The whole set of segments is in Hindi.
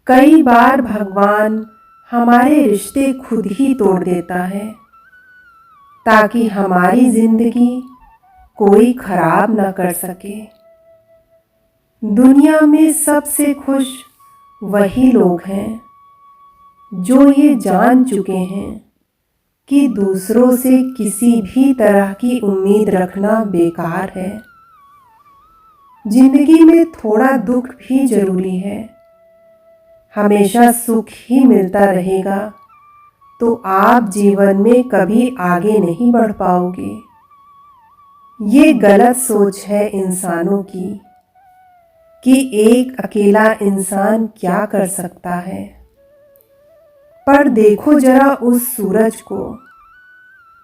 कई बार भगवान हमारे रिश्ते खुद ही तोड़ देता है ताकि हमारी जिंदगी कोई खराब ना कर सके। दुनिया में सबसे खुश वही लोग हैं जो ये जान चुके हैं कि दूसरों से किसी भी तरह की उम्मीद रखना बेकार है। जिंदगी में थोड़ा दुख भी जरूरी है। हमेशा सुख ही मिलता रहेगा तो आप जीवन में कभी आगे नहीं बढ़ पाओगे। ये गलत सोच है इंसानों की कि एक अकेला इंसान क्या कर सकता है। पर देखो जरा उस सूरज को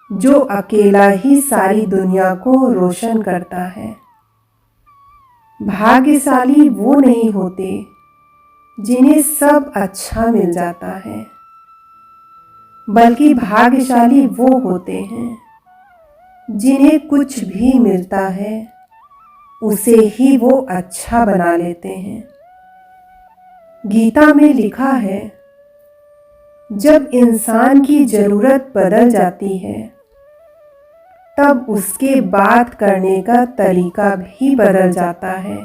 जो अकेला ही सारी दुनिया को रोशन करता है। भाग्यशाली वो नहीं होते जिन्हें सब अच्छा मिल जाता है, बल्कि भाग्यशाली वो होते हैं जिन्हें कुछ भी मिलता है उसे ही वो अच्छा बना लेते हैं। गीता में लिखा है, जब इंसान की जरूरत बदल जाती है तब उसके बात करने का तरीका भी बदल जाता है।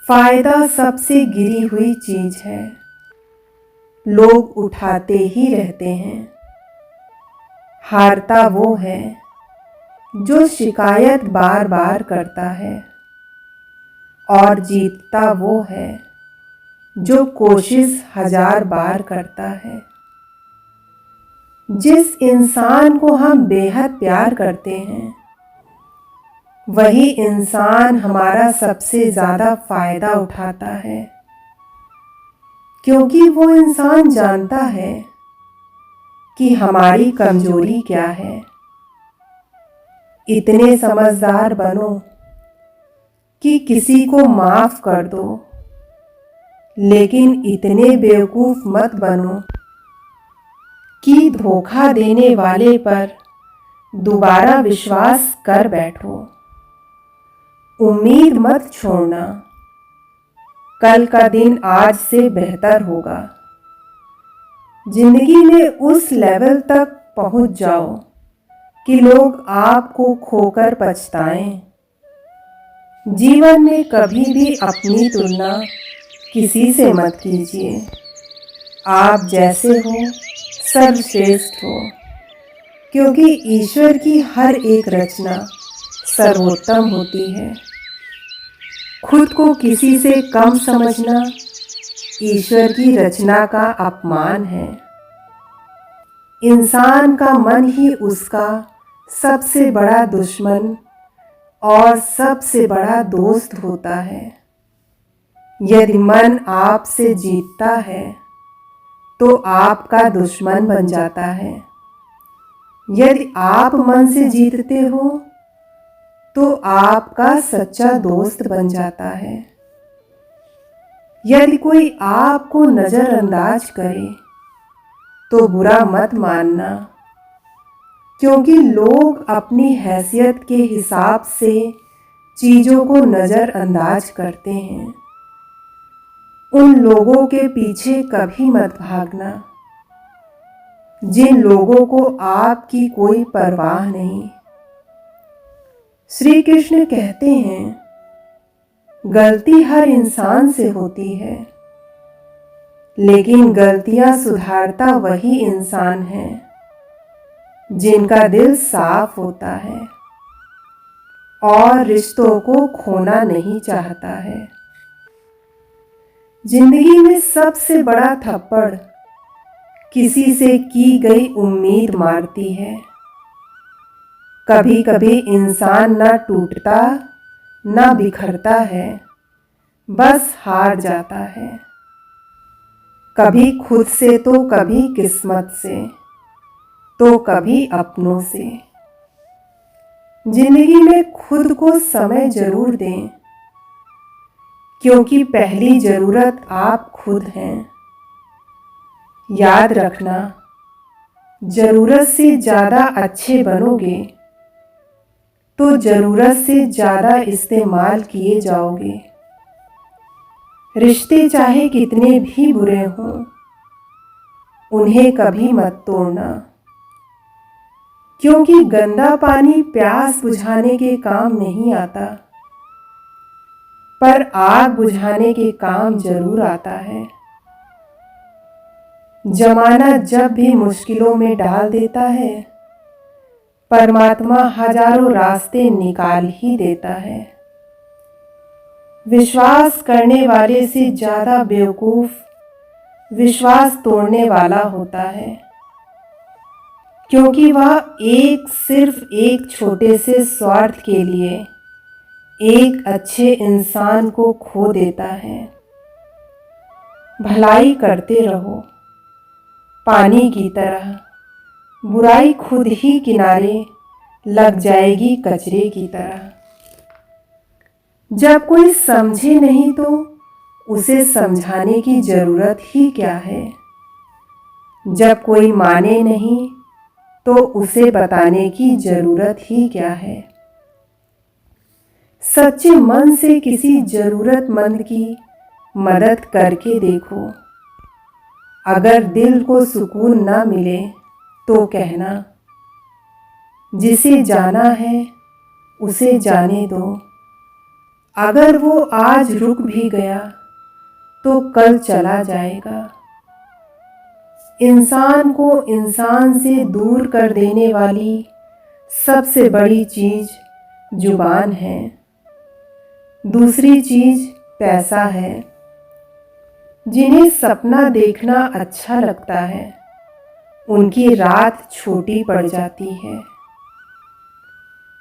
फायदा सबसे गिरी हुई चीज है, लोग उठाते ही रहते हैं। हारता वो है जो शिकायत बार बार करता है और जीतता वो है जो कोशिश 1000 बार करता है। जिस इंसान को हम बेहद प्यार करते हैं वही इंसान हमारा सबसे ज्यादा फायदा उठाता है, क्योंकि वो इंसान जानता है कि हमारी कमजोरी क्या है। इतने समझदार बनो कि किसी को माफ कर दो, लेकिन इतने बेवकूफ मत बनो कि धोखा देने वाले पर दोबारा विश्वास कर बैठो। उम्मीद मत छोड़ना, कल का दिन आज से बेहतर होगा। जिंदगी में उस लेवल तक पहुंच जाओ कि लोग आपको खोकर पछताएं। जीवन में कभी भी अपनी तुलना किसी से मत कीजिए। आप जैसे हो सर्वश्रेष्ठ हो, क्योंकि ईश्वर की हर एक रचना सर्वोत्तम होती है। खुद को किसी से कम समझना ईश्वर की रचना का अपमान है। इंसान का मन ही उसका सबसे बड़ा दुश्मन और सबसे बड़ा दोस्त होता है। यदि मन आपसे जीतता है तो आपका दुश्मन बन जाता है। यदि आप मन से जीतते हो तो आपका सच्चा दोस्त बन जाता है। यदि कोई आपको नजरअंदाज करे तो बुरा मत मानना, क्योंकि लोग अपनी हैसियत के हिसाब से चीजों को नजरअंदाज करते हैं। उन लोगों के पीछे कभी मत भागना जिन लोगों को आपकी कोई परवाह नहीं। श्री कृष्ण कहते हैं, गलती हर इंसान से होती है, लेकिन गलतियां सुधारता वही इंसान है जिनका दिल साफ होता है और रिश्तों को खोना नहीं चाहता है। जिंदगी में सबसे बड़ा थप्पड़ किसी से की गई उम्मीद मारती है। कभी कभी इंसान न टूटता न बिखरता है, बस हार जाता है। कभी खुद से तो कभी किस्मत से, तो कभी अपनों से। जिंदगी में खुद को समय जरूर दें, क्योंकि पहली जरूरत आप खुद हैं। याद रखना, जरूरत से ज्यादा अच्छे बनोगे तो जरूरत से ज्यादा इस्तेमाल किए जाओगे। रिश्ते चाहे कितने भी बुरे हों, उन्हें कभी मत तोड़ना, क्योंकि गंदा पानी प्यास बुझाने के काम नहीं आता, पर आग बुझाने के काम जरूर आता है। जमाना जब भी मुश्किलों में डाल देता है, परमात्मा हजारों रास्ते निकाल ही देता है। विश्वास करने वाले से ज्यादा बेवकूफ विश्वास तोड़ने वाला होता है, क्योंकि वह सिर्फ एक छोटे से स्वार्थ के लिए एक अच्छे इंसान को खो देता है। भलाई करते रहो पानी की तरह, बुराई खुद ही किनारे लग जाएगी कचरे की तरह। जब कोई समझे नहीं तो उसे समझाने की जरूरत ही क्या है। जब कोई माने नहीं तो उसे बताने की जरूरत ही क्या है। सच्चे मन से किसी जरूरतमंद की मदद करके देखो। अगर दिल को सुकून ना मिले तो कहना, जिसे जाना है उसे जाने दो। अगर वो आज रुक भी गया तो कल चला जाएगा। इंसान को इंसान से दूर कर देने वाली सबसे बड़ी चीज जुबान है। दूसरी चीज पैसा है। जिन्हें सपना देखना अच्छा लगता है, उनकी रात छोटी पड़ जाती है।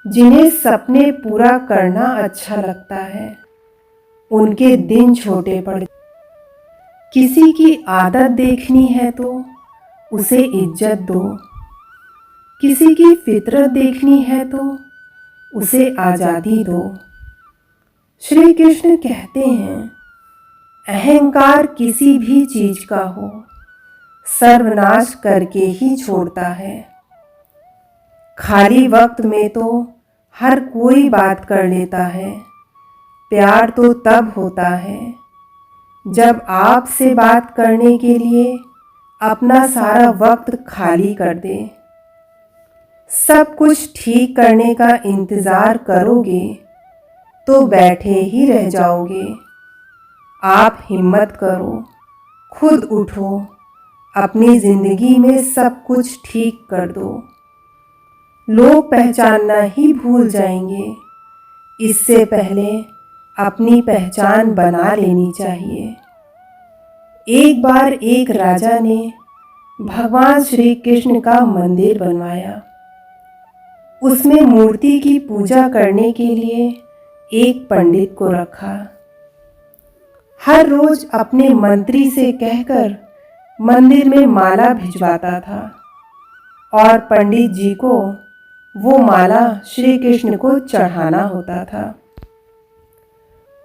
जिन्हें सपने पूरा करना अच्छा लगता है, उनके दिन छोटे पड़। किसी की आदत देखनी है तो उसे इज्जत दो। किसी की फितरत देखनी है तो उसे आज़ादी दो। श्री कृष्ण कहते हैं, अहंकार किसी भी चीज का हो सर्वनाश करके ही छोड़ता है। खाली वक्त में तो हर कोई बात कर लेता है। प्यार तो तब होता है जब आपसे बात करने के लिए अपना सारा वक्त खाली कर दे। सब कुछ ठीक करने का इंतजार करोगे तो बैठे ही रह जाओगे। आप हिम्मत करो, खुद उठो, अपनी जिंदगी में सब कुछ ठीक कर दो। लोग पहचानना ही भूल जाएंगे। इससे पहले अपनी पहचान बना लेनी चाहिए। एक बार एक राजा ने भगवान श्री कृष्ण का मंदिर बनवाया। उसमें मूर्ति की पूजा करने के लिए एक पंडित को रखा। हर रोज अपने मंत्री से कहकर मंदिर में माला भिजवाता था और पंडित जी को वो माला श्री कृष्ण को चढ़ाना होता था।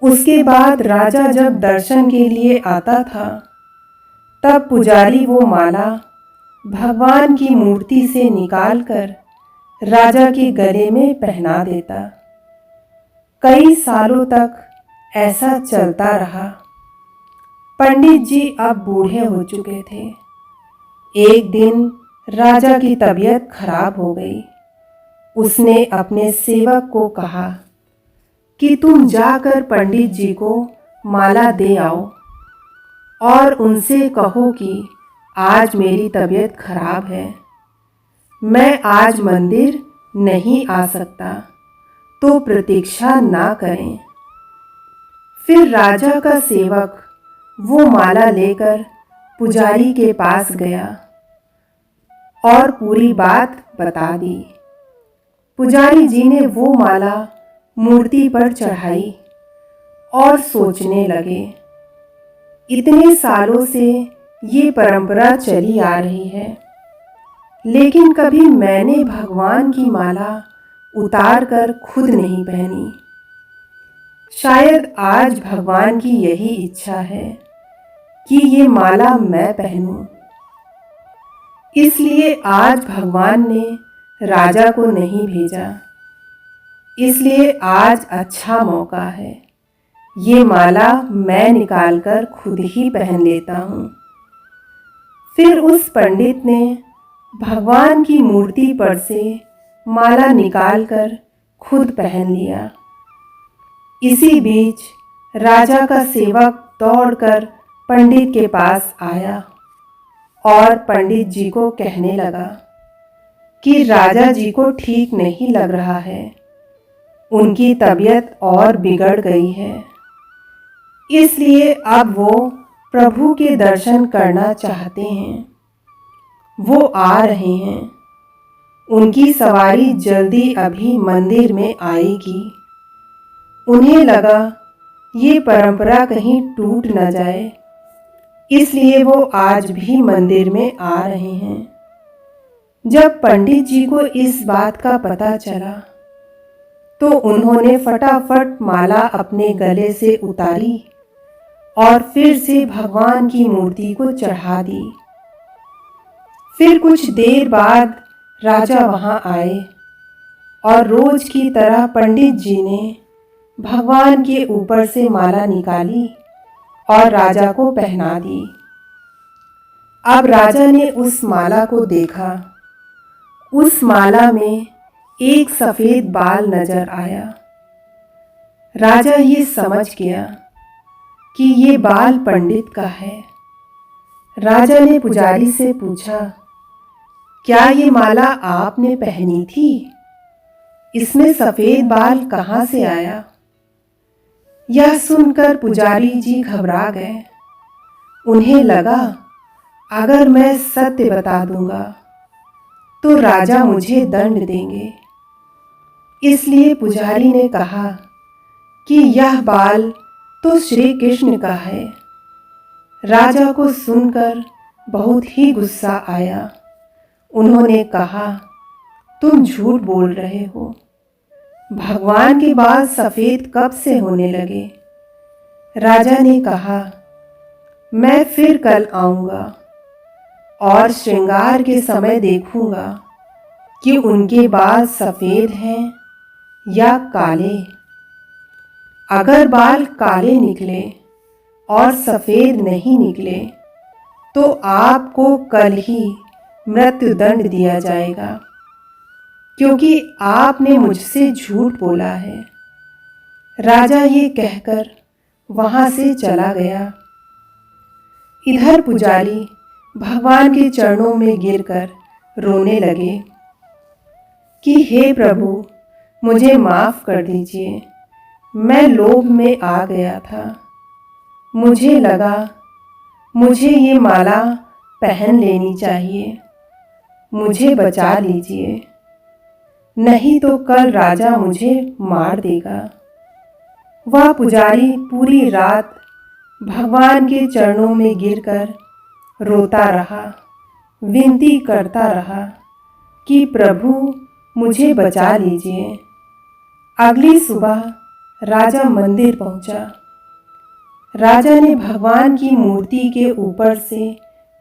उसके बाद राजा जब दर्शन के लिए आता था, तब पुजारी वो माला भगवान की मूर्ति से निकालकर राजा के गले में पहना देता। कई सालों तक ऐसा चलता रहा। पंडित जी अब बूढ़े हो चुके थे। एक दिन राजा की तबीयत खराब हो गई। उसने अपने सेवक को कहा कि तुम जाकर पंडित जी को माला दे आओ और उनसे कहो कि आज मेरी तबीयत खराब है, मैं आज मंदिर नहीं आ सकता, तो प्रतीक्षा ना करें। फिर राजा का सेवक वो माला लेकर पुजारी के पास गया और पूरी बात बता दी। पुजारी जी ने वो माला मूर्ति पर चढ़ाई और सोचने लगे, इतने सालों से ये परंपरा चली आ रही है, लेकिन कभी मैंने भगवान की माला उतार कर खुद नहीं पहनी। शायद आज भगवान की यही इच्छा है कि ये माला मैं पहनूं। इसलिए आज भगवान ने राजा को नहीं भेजा। इसलिए आज अच्छा मौका है, ये माला मैं निकालकर खुद ही पहन लेता हूँ। फिर उस पंडित ने भगवान की मूर्ति पर से माला निकालकर खुद पहन लिया। इसी बीच राजा का सेवक दौड़कर पंडित के पास आया और पंडित जी को कहने लगा कि राजा जी को ठीक नहीं लग रहा है, उनकी तबीयत और बिगड़ गई है, इसलिए अब वो प्रभु के दर्शन करना चाहते हैं। वो आ रहे हैं, उनकी सवारी जल्दी अभी मंदिर में आएगी। उन्हें लगा ये परंपरा कहीं टूट न जाए, इसलिए वो आज भी मंदिर में आ रहे हैं। जब पंडित जी को इस बात का पता चला तो उन्होंने फटाफट माला अपने गले से उतारी और फिर से भगवान की मूर्ति को चढ़ा दी। फिर कुछ देर बाद राजा वहां आए और रोज की तरह पंडित जी ने भगवान के ऊपर से माला निकाली और राजा को पहना दी। अब राजा ने उस माला को देखा। उस माला में एक सफेद बाल नजर आया। राजा ये समझ गया कि ये बाल पंडित का है। राजा ने पुजारी से पूछा, क्या ये माला आपने पहनी थी? इसमें सफेद बाल कहाँ से आया? यह सुनकर पुजारी जी घबरा गए। उन्हें लगा अगर मैं सत्य बता दूंगा तो राजा मुझे दंड देंगे। इसलिए पुजारी ने कहा कि यह बाल तो श्री कृष्ण का है। राजा को सुनकर बहुत ही गुस्सा आया। उन्होंने कहा, तुम झूठ बोल रहे हो। भगवान के बाल सफेद कब से होने लगे? राजा ने कहा, मैं फिर कल आऊंगा और श्रृंगार के समय देखूंगा कि उनके बाल सफेद हैं या काले। अगर बाल काले निकले और सफेद नहीं निकले तो आपको कल ही मृत्युदंड दिया जाएगा, क्योंकि आपने मुझसे झूठ बोला है। राजा ये कहकर वहां से चला गया। इधर पुजारी भगवान के चरणों में गिरकर रोने लगे कि हे प्रभु, मुझे माफ कर दीजिए। मैं लोभ में आ गया था। मुझे लगा मुझे ये माला पहन लेनी चाहिए। मुझे बचा लीजिए, नहीं तो कल राजा मुझे मार देगा। वह पुजारी पूरी रात भगवान के चरणों में गिरकर रोता रहा, विनती करता रहा कि प्रभु मुझे बचा लीजिए। अगली सुबह राजा मंदिर पहुंचा। राजा ने भगवान की मूर्ति के ऊपर से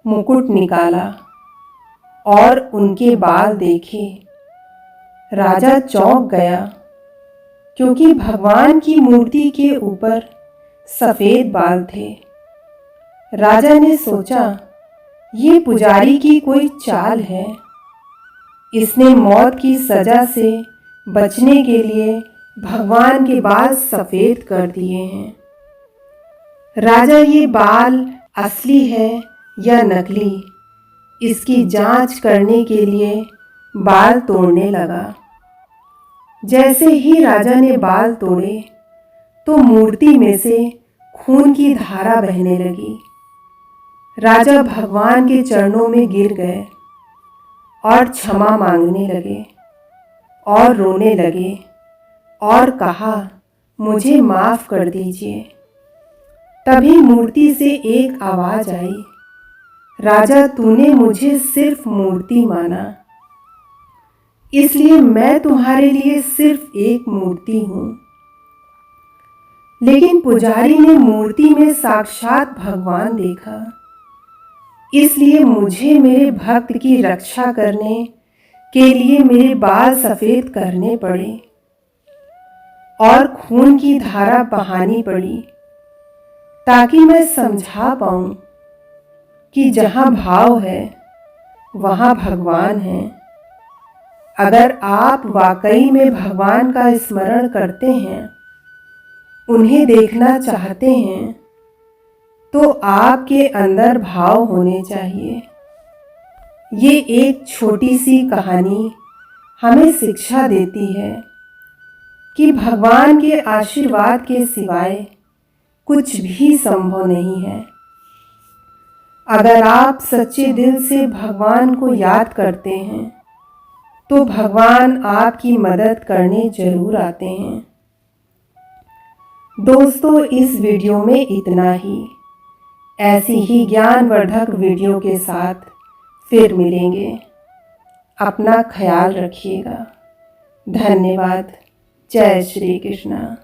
मुकुट निकाला और उनके बाल देखे। राजा चौंक गया, क्योंकि भगवान की मूर्ति के ऊपर सफेद बाल थे। राजा ने सोचा, ये पुजारी की कोई चाल है। इसने मौत की सजा से बचने के लिए भगवान के बाल सफेद कर दिए हैं। राजा ये बाल असली है या नकली, इसकी जांच करने के लिए बाल तोड़ने लगा। जैसे ही राजा ने बाल तोड़े तो मूर्ति में से खून की धारा बहने लगी। राजा भगवान के चरणों में गिर गए और क्षमा मांगने लगे और रोने लगे और कहा, मुझे माफ कर दीजिए। तभी मूर्ति से एक आवाज आई, राजा, तूने मुझे सिर्फ मूर्ति माना, इसलिए मैं तुम्हारे लिए सिर्फ एक मूर्ति हूं। लेकिन पुजारी ने मूर्ति में साक्षात भगवान देखा, इसलिए मुझे मेरे भक्त की रक्षा करने के लिए मेरे बाल सफेद करने पड़े। और खून की धारा बहानी पड़ी ताकि मैं समझा पाऊं कि जहां भाव है वहां भगवान है। अगर आप वाकई में भगवान का स्मरण करते हैं, उन्हें देखना चाहते हैं, तो आपके अंदर भाव होने चाहिए। ये एक छोटी सी कहानी हमें शिक्षा देती है कि भगवान के आशीर्वाद के सिवाय कुछ भी संभव नहीं है। अगर आप सच्चे दिल से भगवान को याद करते हैं, तो भगवान आपकी मदद करने जरूर आते हैं। दोस्तों, इस वीडियो में इतना ही। ऐसी ही ज्ञानवर्धक वीडियो के साथ फिर मिलेंगे। अपना ख्याल रखिएगा। धन्यवाद। जय श्री कृष्ण।